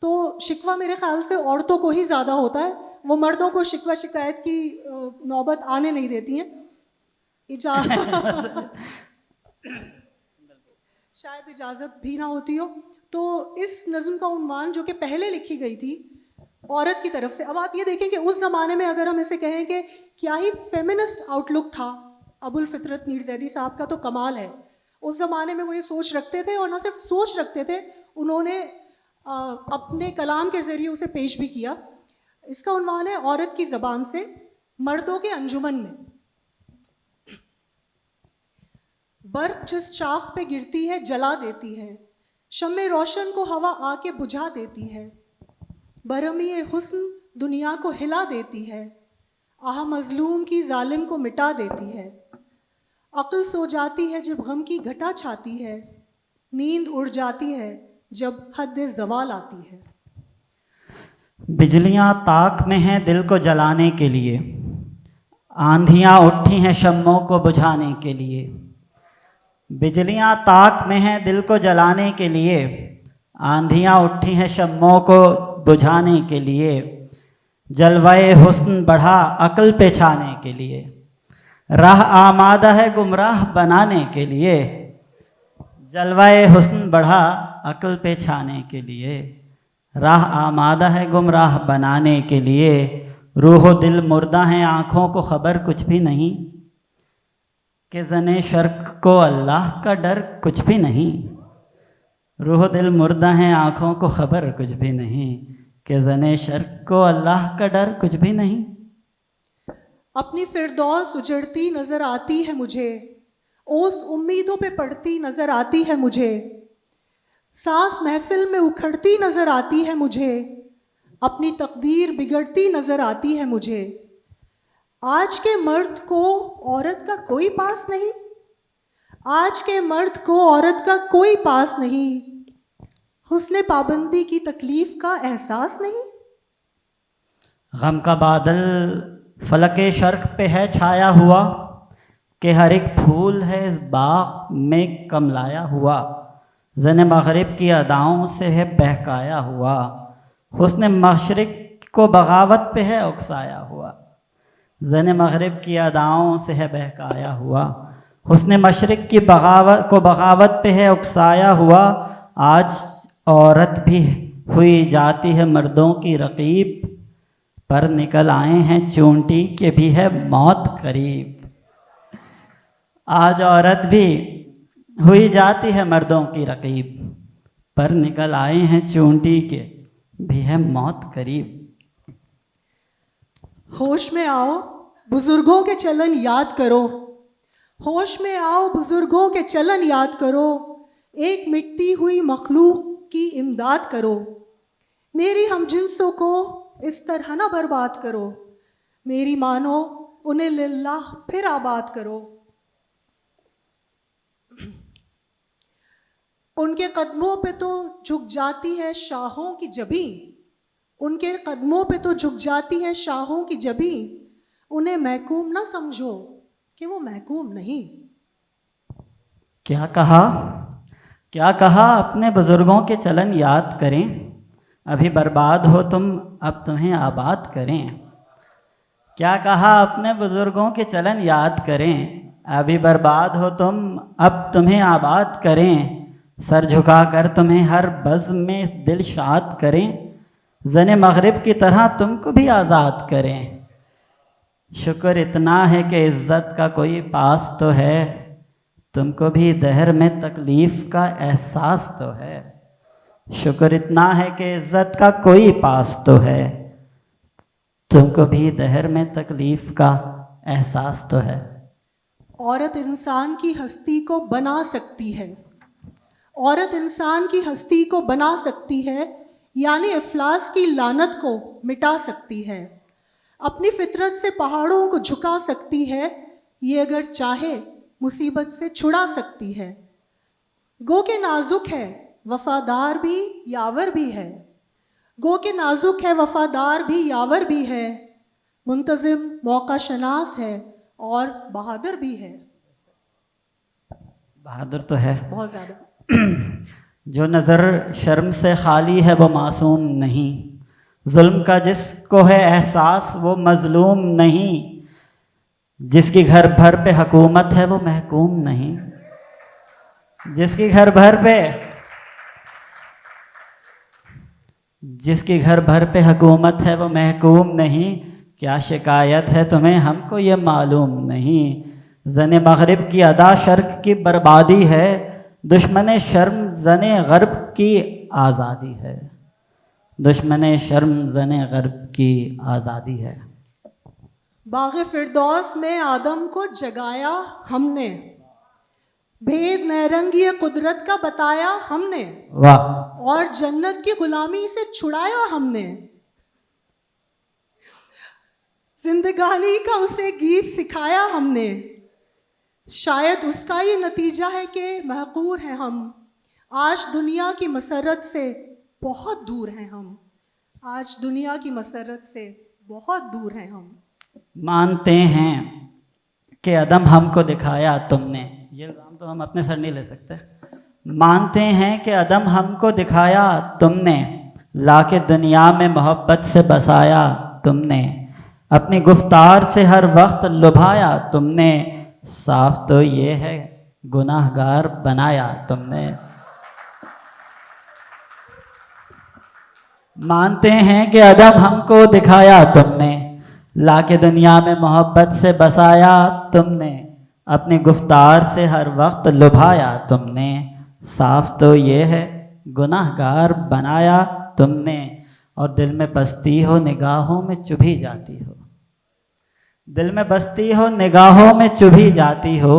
[SPEAKER 6] तो शिकवा मेरे ख्याल से औरतों को ही ज़्यादा होता है, वो मर्दों को शिकवा शिकायत की नौबत आने नहीं देती हैं। शायद इजाज़त भी ना होती हो। तो इस नज़म का उन्वान जो कि पहले लिखी गई थी औरत की तरफ से, अब आप ये देखें कि उस ज़माने में अगर हम इसे कहें कि क्या ही फेमिनिस्ट आउटलुक था अबुल फितरत मीर ज़ैदी साहब का, तो कमाल है। उस ज़माने में वो ये सोच रखते थे, और ना सिर्फ सोच रखते थे, उन्होंने अपने कलाम के ज़रिए उसे पेश भी किया। इसका उन्वान है औरत की ज़बान से, मर्दों के अंजुमन में। बर्फ जिस शाख पे गिरती है जला देती है, शम्मे रोशन को हवा आके बुझा देती है, बरहमी हुस्न दुनिया को हिला देती है, आह मजलूम की जालिम को मिटा देती है, अक्ल सो जाती है जब गम की घटा छाती है, नींद उड़ जाती है जब हद ज़वाल आती है।
[SPEAKER 5] बिजलियाँ ताक में हैं दिल को जलाने के लिए, आंधियाँ उठी हैं शम्मों को बुझाने के लिए। बिजलियाँ ताक में हैं दिल को जलाने के लिए, आंधियाँ उठी हैं शम्मों को बुझाने के लिए, जलवाए हुस्न बढ़ा अक्ल पे छाने के लिए, राह आमादा है गुमराह बनाने के लिए, जलवाए हुस्न बढ़ा अक्ल पे छाने के लिए, राह आमादा है गुमराह बनाने के लिए, रूह दिल मुर्दा हैं आँखों को खबर कुछ भी नहीं, कि ज़ने शर्क को अल्लाह का डर कुछ भी नहीं। रूह दिल मुर्दा हैं आँखों को खबर कुछ भी नहीं, कि ज़ने शर्क को अल्लाह का डर कुछ भी नहीं।
[SPEAKER 6] अपनी फिरदौस उजड़ती नज़र आती है मुझे, ओस उम्मीदों पे पड़ती नज़र आती है मुझे, सांस महफिल में उखड़ती नज़र आती है मुझे, अपनी तकदीर बिगड़ती नज़र आती है मुझे। आज के मर्द को औरत का कोई पास नहीं, आज के मर्द को औरत का कोई पास नहीं, हुस्ने पाबंदी की तकलीफ का एहसास नहीं।
[SPEAKER 5] गम का बादल फलके शर्क पे है छाया हुआ, कि हर एक फूल है इस बाग में कमलाया हुआ, ज़ने मग़रिब की अदाओं से है बहकाया हुआ, हुस्ने मशरिक़ को बगावत पे है उकसाया हुआ, ज़ने मग़रिब की अदाओं से है बहकाया हुआ, हुस्ने मशरिक़ की बगावत पे है उकसाया हुआ। आज औरत भी हुई जाती है मर्दों की रकीब, पर निकल आए हैं चूंटी के भी है मौत करीब। आज औरत भी हुई जाती है मर्दों की रकीब, पर निकल आए हैं चूंटी के भी है मौत करीब।
[SPEAKER 6] होश में आओ बुजुर्गों के चलन याद करो, होश में आओ बुजुर्गों के चलन याद करो, एक मिटती हुई मखलूक की इमदाद करो, मेरी हमजिंसों को इस तरह ना बर्बाद करो, मेरी मानो उन्हें लिल्लाह फिर आबाद करो। उनके कदमों पे तो झुक जाती है शाहों की जबीं, उनके कदमों पे तो झुक जाती है शाहों की जबीं, उन्हें महकूम ना समझो कि वो महकूम नहीं।
[SPEAKER 5] क्या कहा, क्या कहा, अपने बुज़ुर्गों के चलन याद करें, अभी बर्बाद हो तुम अब तुम्हें आबाद करें। क्या कहा, अपने बुज़ुर्गों के चलन याद करें, अभी बर्बाद हो तुम, अब तुम्हें आबाद करें, सर झुका कर तुम्हें हर बज़्म में दिल शाद करें, ज़ने मग़रिब की तरह तुमको भी आज़ाद करें। शुक्र इतना है कि इज़्ज़त का कोई पास तो है, तुमको भी दहर में तकलीफ़ का एहसास तो है। शुक्र इतना है कि इज़्ज़त का कोई पास तो है, तुमको भी दहर में तकलीफ़ का एहसास तो है।
[SPEAKER 6] औरत इंसान की हस्ती को बना सकती है, औरत इंसान की हस्ती को बना सकती है, यानी इफ्लास की लानत को मिटा सकती है, अपनी फितरत से पहाड़ों को झुका सकती है, ये अगर चाहे मुसीबत से छुड़ा सकती है। गो के नाजुक है वफादार भी यावर भी है, गो के नाजुक है वफादार भी यावर भी है, मुंतज़िम मौका शनास है और बहादुर भी है।
[SPEAKER 5] बहादुर तो है
[SPEAKER 6] बहुत ज़्यादा।
[SPEAKER 5] जो नज़र शर्म से खाली है वो मासूम नहीं, जुल्म का जिसको है एहसास वो मज़लूम नहीं, जिसकी घर भर पे हुकूमत है वो महकूम नहीं, जिसकी घर भर पे हुकूमत है वो महकूम नहीं। क्या शिकायत है तुम्हें हमको ये मालूम नहीं, ज़ने मग़रिब की अदा शर्क की बर्बादी है, दुश्मन शर्म ज़ने ग़र्ब की आज़ादी है, दुश्मन शर्म ज़ने ग़र्ब की आज़ादी है।
[SPEAKER 6] बाग़ फिरदौस में आदम को जगाया हमने, भेद नैरंगी कुदरत का बताया हमने,
[SPEAKER 5] वाह।
[SPEAKER 6] और जन्नत की गुलामी से छुड़ाया हमने। जिंदगानी का उसे गीत सिखाया हमने, शायद उसका ये नतीजा है कि महकूर हैं हम, आज दुनिया की मसरत से बहुत दूर हैं हम, आज दुनिया की मसरत से बहुत दूर हैं हम।
[SPEAKER 5] मानते हैं कि अदम हमको दिखाया तुमने, ये इल्ज़ाम तो हम अपने सर नहीं ले सकते। मानते हैं कि अदम हमको दिखाया तुमने, लाके दुनिया में मोहब्बत से बसाया तुमने, अपनी गुफ्तार से हर वक्त लुभाया तुमने, साफ तो ये है गुनाहगार बनाया तुमने। मानते हैं कि अदम हमको दिखाया तुमने, लाके दुनिया में मोहब्बत से बसाया तुमने, अपनी गुफ्तार से हर वक्त लुभाया तुमने, साफ तो ये है गुनाहगार बनाया तुमने। और दिल में बसती हो निगाहों में चुभी जाती हो, दिल में बसती हो निगाहों में चुभी जाती हो,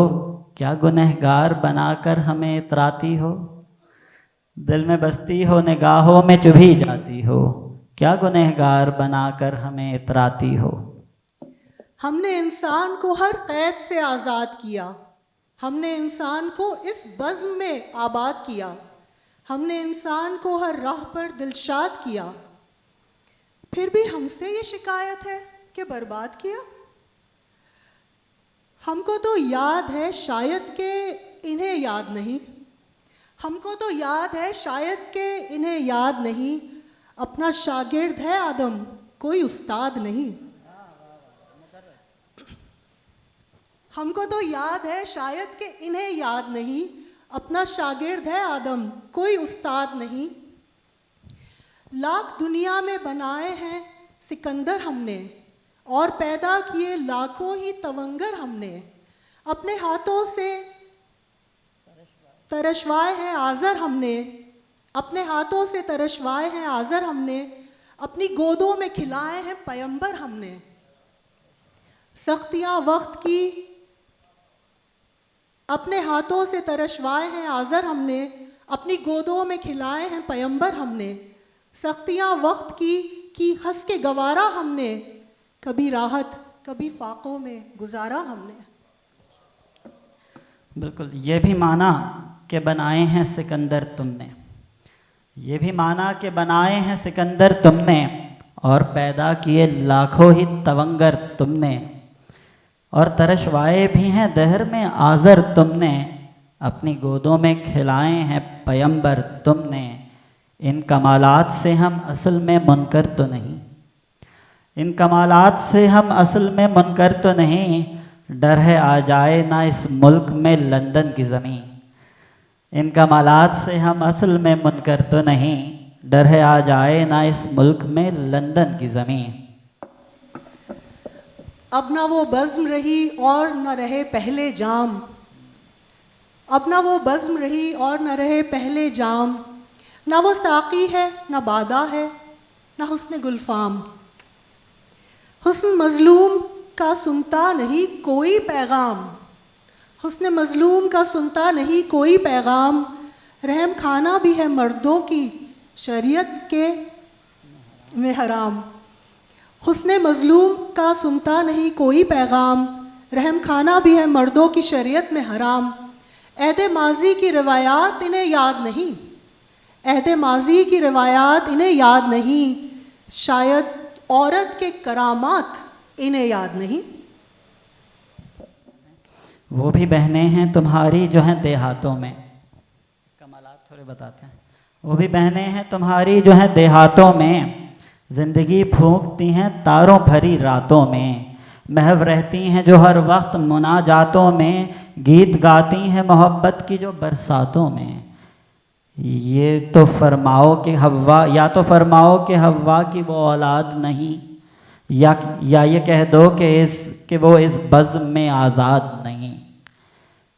[SPEAKER 5] क्या गुनहगार बनाकर हमें इतराती हो। दिल में बसती हो निगाहों में चुभी जाती हो, क्या गुनहगार बनाकर हमें इतराती हो।
[SPEAKER 6] हमने इंसान को हर कैद से आज़ाद किया, हमने इंसान को इस बज़्म में आबाद किया, हमने इंसान को हर राह पर दिलशाद किया, फिर भी हमसे ये शिकायत है कि बर्बाद किया। हमको तो याद है शायद के इन्हें याद नहीं, हमको तो याद है शायद के इन्हें याद नहीं, अपना शागिर्द है आदम कोई उस्ताद नहीं। हमको तो याद है शायद के इन्हें याद नहीं, अपना शागिर्द है आदम कोई उस्ताद नहीं। लाख दुनिया में बनाए हैं सिकंदर हमने, और पैदा किए लाखों ही तवंगर हमने, अपने हाथों से तरशवाए हैं आज़र हमने, अपने हाथों से तरशवाए हैं आज़र हमने, अपनी गोदों में खिलाए हैं पैगंबर हमने। सख्तियाँ वक्त की अपने हाथों से तरशवाए हैं आज़र हमने, अपनी गोदों में खिलाए हैं पैगंबर हमने। सख्तियाँ वक्त की हंस के गवारा हमने, कभी राहत कभी फाकों में गुजारा हमने।
[SPEAKER 5] बिल्कुल, ये भी माना कि बनाए हैं सिकंदर तुमने, ये भी माना कि बनाए हैं सिकंदर तुमने, और पैदा किए लाखों ही तवंगर तुमने, और तरशवाए भी हैं दहर में आज़र तुमने, अपनी गोदों में खिलाए हैं पैगंबर तुमने। इन कमालात से हम असल में मुनकर तो नहीं, इन कमालात से हम असल में मुनकर तो नहीं, डर है आ जाए ना इस मुल्क में लंदन की ज़मीं। इन कमालात से हम असल में मुनकर तो नहीं, डर है आ जाए ना इस मुल्क में लंदन की ज़मीं।
[SPEAKER 6] अब ना वो बज़्म रही और न रहे पहले जाम, अब ना वो बज़्म रही और न रहे पहले जाम, ना वो साक़ी है न बादा है न हुस्न गुलफाम। हुस्न मज़लूम का सुनता नहीं कोई पैगाम, हुस्न मज़लूम का सुनता नहीं कोई पैगाम, रहम खाना भी है मर्दों की शरीयत के में हराम। हुस्न मज़लूम का सुनता नहीं कोई पैगाम, रहम खाना भी है मर्दों की शरीयत में हराम। अहद माजी की रिवायात इन्हें याद नहीं, अहद माजी की रिवायात इन्हें याद नहीं, शायद औरत के करामात इन्हें याद नहीं।
[SPEAKER 5] वो भी बहनें हैं तुम्हारी जो हैं देहातों में, कमालात थोड़े बताते हैं। वो भी बहनें हैं तुम्हारी जो हैं देहातों में, ज़िंदगी फूंकती हैं तारों भरी रातों में, महव रहती हैं जो हर वक्त मुनाजातों में, गीत गाती हैं मोहब्बत की जो बरसातों में। ये तो फरमाओ कि हव्वा, या तो फरमाओ कि हव्वा की वो औलाद नहीं, या ये कह दो कि वो इस बज़्म में आज़ाद नहीं।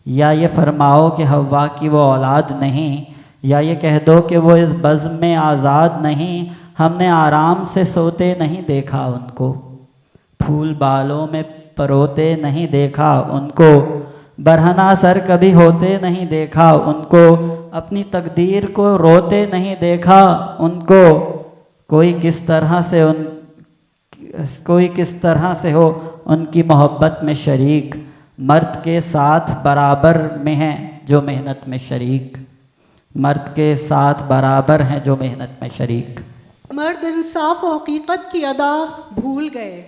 [SPEAKER 5] या ये फरमाओ कि हव्वा की वो औलाद नहीं, या ये कह दो कि वो इस बज़्म में आज़ाद नहीं। हमने आराम से सोते नहीं देखा उनको, फूल बालों में परोते नहीं देखा उनको, बरहना सर कभी होते नहीं देखा उनको, अपनी तकदीर को रोते नहीं देखा उनको। कोई किस तरह से हो उनकी मोहब्बत में शरीक, मर्द के साथ बराबर में हैं जो मेहनत में शरीक, मर्द के साथ बराबर हैं जो मेहनत में शरीक।
[SPEAKER 6] मर्द इंसाफ व हकीकत की अदा भूल गए,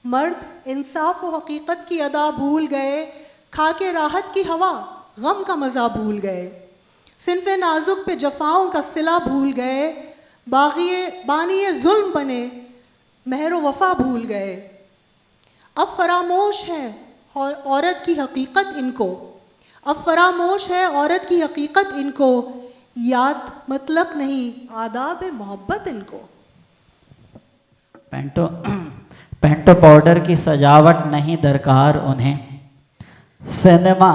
[SPEAKER 6] मर्द इंसाफ व हकीकत की अदा भूल गए, खा के राहत की हवा गम का मज़ा भूल गए, सिन्फ़े नाजुक पे जफ़ाओं का सिला भूल गए, बानिए जुल्म बने महर वफ़ा भूल गए। अब फरामोश है औरत की हकीकत इनको, अब फरामोश है औरत की हकीकत इनको, याद मतलब नहीं आदाब मोहब्बत इनको।
[SPEAKER 5] पेंटो पाउडर की सजावट नहीं दरकार उन्हें, सिनेमा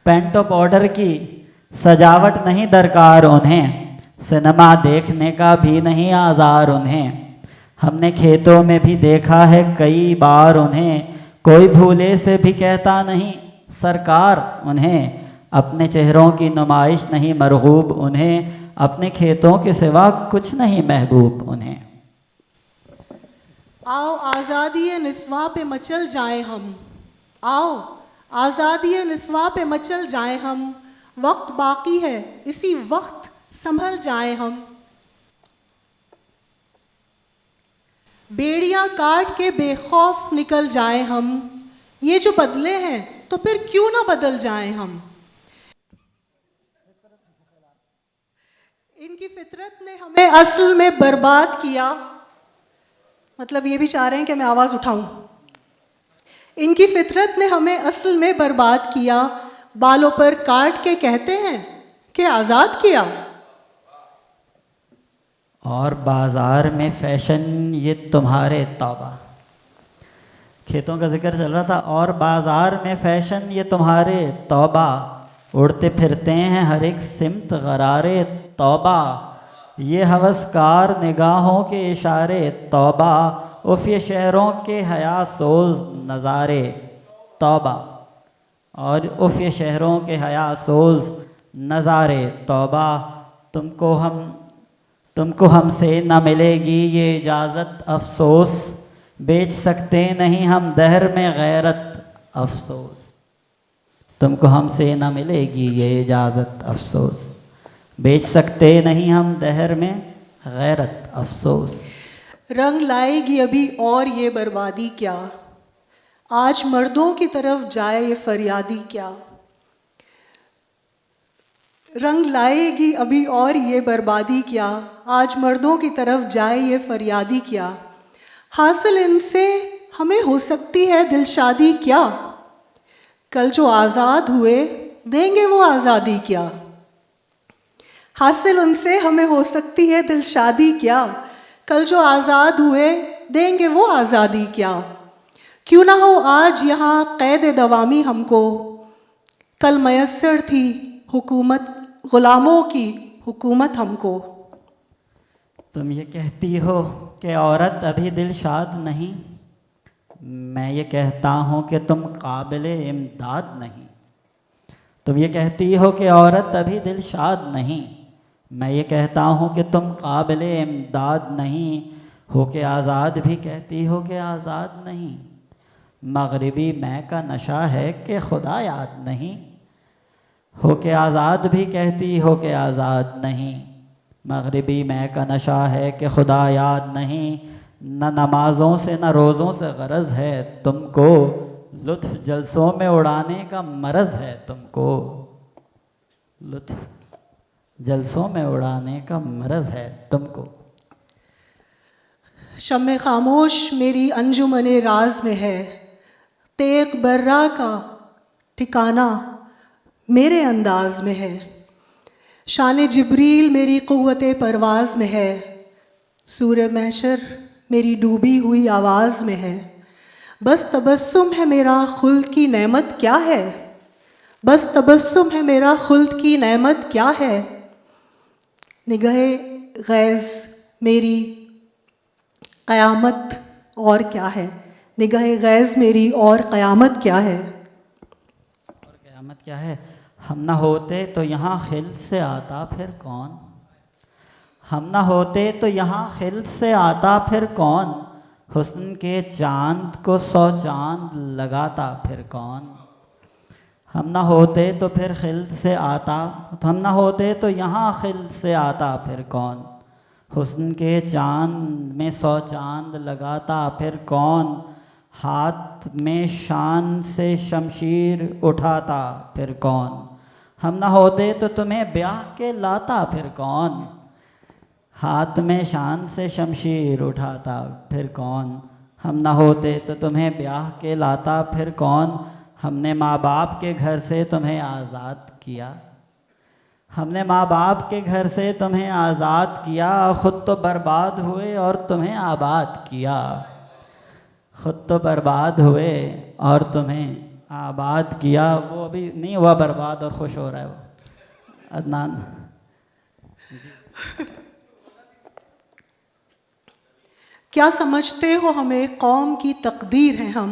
[SPEAKER 5] पेंटो पाउडर की सजावट नहीं दरकार उन्हें, सिनेमा देखने का भी नहीं आज़ार उन्हें। हमने खेतों में भी देखा है कई बार उन्हें, कोई भूले से भी कहता नहीं सरकार उन्हें, अपने चेहरों की नुमाइश नहीं मरगूब उन्हें, अपने खेतों के सिवा कुछ नहीं महबूब उन्हें।
[SPEAKER 6] आओ आज़ादी निस्वां पे मचल जाएं हम, आओ आज़ादी निस्वां पे मचल जाएं हम, वक्त बाकी है इसी वक्त संभल जाएं हम। बेड़ियां काट के बेखौफ निकल जाएं हम, ये जो बदले हैं तो फिर क्यों ना बदल जाएं हम। इनकी फितरत ने हमें असल में बर्बाद किया, मतलब ये भी चाह रहे हैं कि मैं आवाज़ उठाऊं। इनकी फितरत ने हमें असल में बर्बाद किया, बालों पर काट के कहते हैं कि आज़ाद किया।
[SPEAKER 5] और बाज़ार में फ़ैशन ये तुम्हारे तौबा, खेतों का जिक्र चल रहा था। और बाज़ार में फ़ैशन ये तुम्हारे तौबा, उड़ते फिरते हैं हर एक सिमत गरारे तौबा, ये हवसकार निगाहों के इशारे तौबा, उफ़ ये शहरों के हया सोज नज़ारे तौबा, और उफ़ ये शहरों के हया सोज नज़ारे तौबा। तुमको हमसे न मिलेगी ये इजाज़त अफसोस, बेच सकते नहीं हम दहर में गैरत अफसोस। तुमको हमसे न मिलेगी ये इजाज़त अफसोस, बेच सकते नहीं हम दहर में गैरत अफसोस।
[SPEAKER 6] रंग लाएगी अभी और ये बर्बादी क्या, आज मर्दों की तरफ जाए ये फरियादी क्या। रंग लाएगी अभी और ये बर्बादी क्या, आज मर्दों की तरफ जाए ये फरियादी क्या। हासिल इनसे हमें हो सकती है दिलशादी क्या, कल जो आज़ाद हुए देंगे वो आज़ादी क्या। हासिल उनसे हमें हो सकती है दिलशादी क्या, कल जो आज़ाद हुए देंगे वो आज़ादी क्या। क्यों ना हो आज यहाँ क़ैद दवामी हमको, कल मयस्सर थी हुकूमत ग़ुलामों की हुकूमत हमको।
[SPEAKER 5] तुम ये कहती हो कि औरत अभी दिलशाद नहीं, मैं ये कहता हूँ कि तुम काबिल इमदाद नहीं। तुम ये कहती हो कि औरत अभी दिलशाद नहीं, मैं ये कहता हूँ कि तुम काबिल इमदाद नहीं। हो के आज़ाद भी कहती हो कि आज़ाद नहीं। मगरिबी मैं का नशा है कि खुदा याद नहीं। हो के आज़ाद भी कहती हो कि आज़ाद नहीं। मगरिबी मैं का नशा है कि खुदा याद नहीं। न नमाज़ों से न रोज़ों से गरज है तुमको, लुत्फ़ जलसों में उड़ाने का मरज़ है तुमको। लुत्फ़ जलसों में उड़ाने का मरज़ है तुमको।
[SPEAKER 6] शम्मे खामोश मेरी अंजुमने राज में है, तेग बर्रा का ठिकाना मेरे अंदाज में है। शान जिब्रील मेरी क़ुव्वते परवाज़ में है, सूर महशर मेरी डूबी हुई आवाज़ में है। बस तबस्सुम है मेरा खुल्द की नेमत क्या है, बस तबस्सुम है मेरा खुल्द की नेमत क्या है। निगाहे गैज़ मेरी क़यामत और क्या है, निगाहे गैज़ मेरी और क़यामत क्या है।
[SPEAKER 5] और क़यामत क्या है। हम ना होते तो यहाँ खिल से आता फिर कौन, हम ना होते तो यहाँ खिल से आता फिर कौन। हुस्न के चाँद को 100 चाँद लगाता फिर कौन। हम ना होते तो फिर खिल से आता, हम ना होते तो यहाँ खिल से आता फिर कौन। हुस्न के चाँद में 100 चाँद लगाता फिर कौन। हाथ में शान से शमशीर उठाता फिर कौन। हम ना होते तो तुम्हें ब्याह के लाता फिर कौन। हाथ में शान से शमशीर उठाता फिर कौन। हम ना होते तो तुम्हें ब्याह के लाता फिर कौन। हमने माँ बाप के घर से तुम्हें आज़ाद किया, हमने माँ बाप के घर से तुम्हें आज़ाद किया। ख़ुद तो बर्बाद हुए और तुम्हें आबाद किया, ख़ुद तो बर्बाद हुए और तुम्हें आबाद किया। वो अभी नहीं हुआ बर्बाद और खुश हो रहा है वो अदनान।
[SPEAKER 6] क्या समझते हो हमें कौम की तकदीर हैं हम,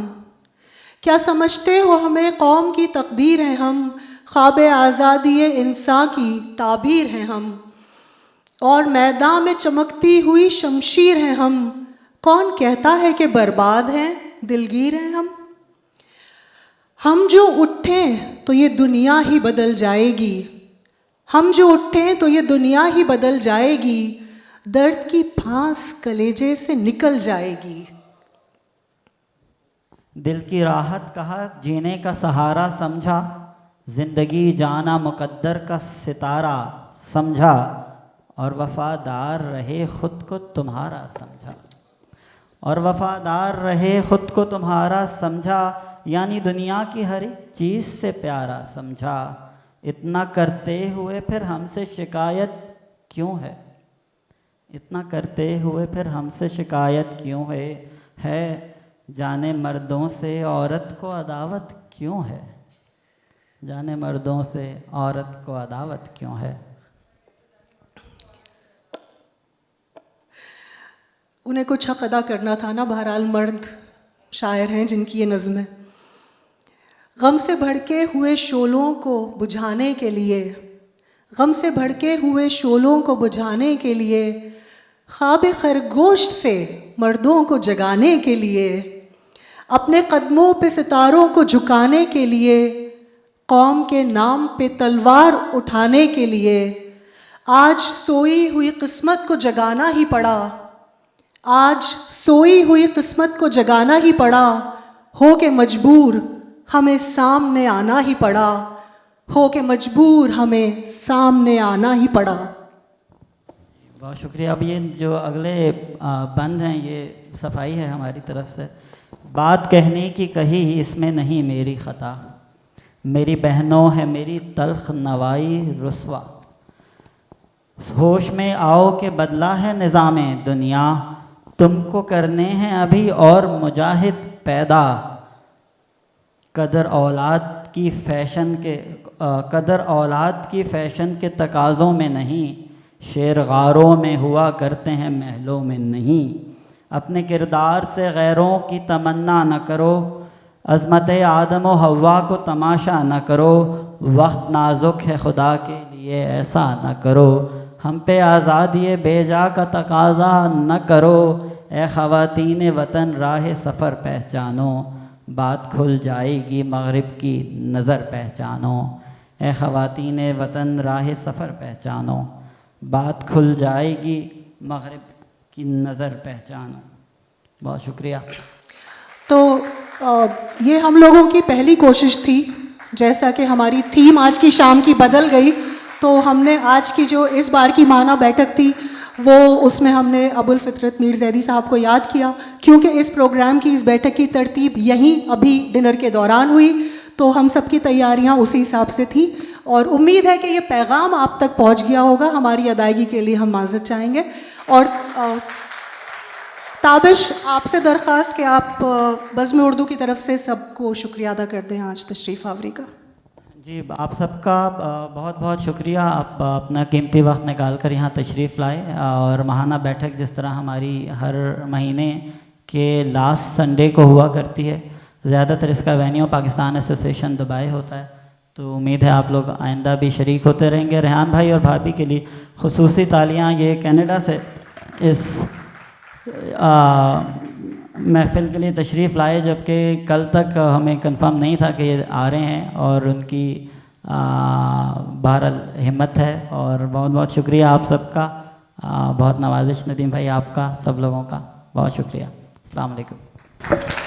[SPEAKER 6] क्या समझते हो हमें कौम की तकदीर हैं हम। ख्वाब आज़ादी इंसान की ताबीर हैं हम, और मैदान में चमकती हुई शमशीर हैं हम। कौन कहता है कि बर्बाद हैं दिलगीर हैं हम। हम जो उठें तो ये दुनिया ही बदल जाएगी, हम जो उठें तो ये दुनिया ही बदल जाएगी। दर्द की फांस कलेजे से निकल जाएगी।
[SPEAKER 5] दिल की राहत कहा जीने का सहारा समझा, ज़िंदगी जाना मुकद्दर का सितारा समझा। और वफ़ादार रहे ख़ुद को तुम्हारा समझा, और वफ़ादार रहे ख़ुद को तुम्हारा समझा। यानी दुनिया की हर एक चीज़ से प्यारा समझा। इतना करते हुए फिर हमसे शिकायत क्यों है, इतना करते हुए फिर हमसे शिकायत क्यों है। जाने मर्दों से औरत को अदावत क्यों है, जाने मर्दों से औरत को अदावत क्यों है।
[SPEAKER 6] उन्हें कुछ हक़ अदा करना था ना। बहरहाल मर्द शायर हैं जिनकी ये नज़्म है। गम से भड़के हुए शोलों को बुझाने के लिए, गम से भड़के हुए शोलों को बुझाने के लिए, ख्वाब खरगोश से मर्दों को जगाने के लिए, अपने कदमों पे सितारों को झुकाने के लिए, कौम के नाम पे तलवार उठाने के लिए, आज सोई हुई किस्मत को जगाना ही पड़ा, आज सोई हुई किस्मत को जगाना ही पड़ा। हो के मजबूर हमें सामने आना ही पड़ा, हो के मजबूर हमें सामने आना ही पड़ा।
[SPEAKER 5] बहुत शुक्रिया। अब ये जो अगले बंद हैं ये सफाई है हमारी तरफ से। बात कहने की कही इसमें नहीं मेरी ख़ता, मेरी बहनों है मेरी तल्ख नवाई रुस्वा। होश में आओ के बदला है निज़ाम दुनिया, तुमको करने हैं अभी और मुजाहिद पैदा। कदर औलाद की फ़ैशन के तकाज़ों में नहीं, शेर गारों में हुआ करते हैं महलों में नहीं। अपने किरदार से गैरों की तमन्ना न करो, अज़मत आदम व हव्वा को तमाशा न करो। वक्त नाजुक है खुदा के लिए ऐसा न करो, हम पे आज़ादी बेजा का तकाज़ा न करो। ए ख़वातीन वतन राह सफ़र पहचानो, बात खुल जाएगी मग़रिब की नज़र पहचानो। ए ख़वातीन वतन राह सफ़र पहचानो, बात खुल जाएगी मग़रिब की नज़र पहचानो। बहुत शुक्रिया।
[SPEAKER 6] तो ये हम लोगों की पहली कोशिश थी। जैसा कि हमारी थीम आज की शाम की बदल गई, तो हमने आज की जो इस बार की माना बैठक थी वो उसमें हमने अबुल फितरत मीर ज़ैदी साहब को याद किया, क्योंकि इस प्रोग्राम की इस बैठक की तरतीब यहीं अभी डिनर के दौरान हुई, तो हम सब की तैयारियां उसी हिसाब से थी और उम्मीद है कि ये पैगाम आप तक पहुंच गया होगा। हमारी अदायगी के लिए हम माज़रत चाहेंगे और ताबिश आपसे दरख्वास्त कि आप बज़्म उर्दू की तरफ से सबको शुक्रिया अदा कर दें आज तशरीफ़ आवरी का।
[SPEAKER 5] जी, आप सबका बहुत बहुत शुक्रिया। आप अपना कीमती वक्त निकाल कर यहाँ तशरीफ़ लाए और माहाना बैठक जिस तरह हमारी हर महीने के लास्ट संडे को हुआ करती है, ज़्यादातर इसका वेन्यू पाकिस्तान एसोसिएशन दुबई होता है, तो उम्मीद है आप लोग आइंदा भी शरीक होते रहेंगे। रेहान भाई और भाभी के लिए खुसूसी तालियाँ, ये कनाडा से इस महफ़िल के लिए तशरीफ़ लाए, जबकि कल तक हमें कंफर्म नहीं था कि ये आ रहे हैं और उनकी बहरहाल हिम्मत है। और बहुत बहुत शुक्रिया आप सबका, बहुत नवाजिश नदीम भाई आपका, सब लोगों का बहुत शुक्रिया। अस्सलाम वालेकुम।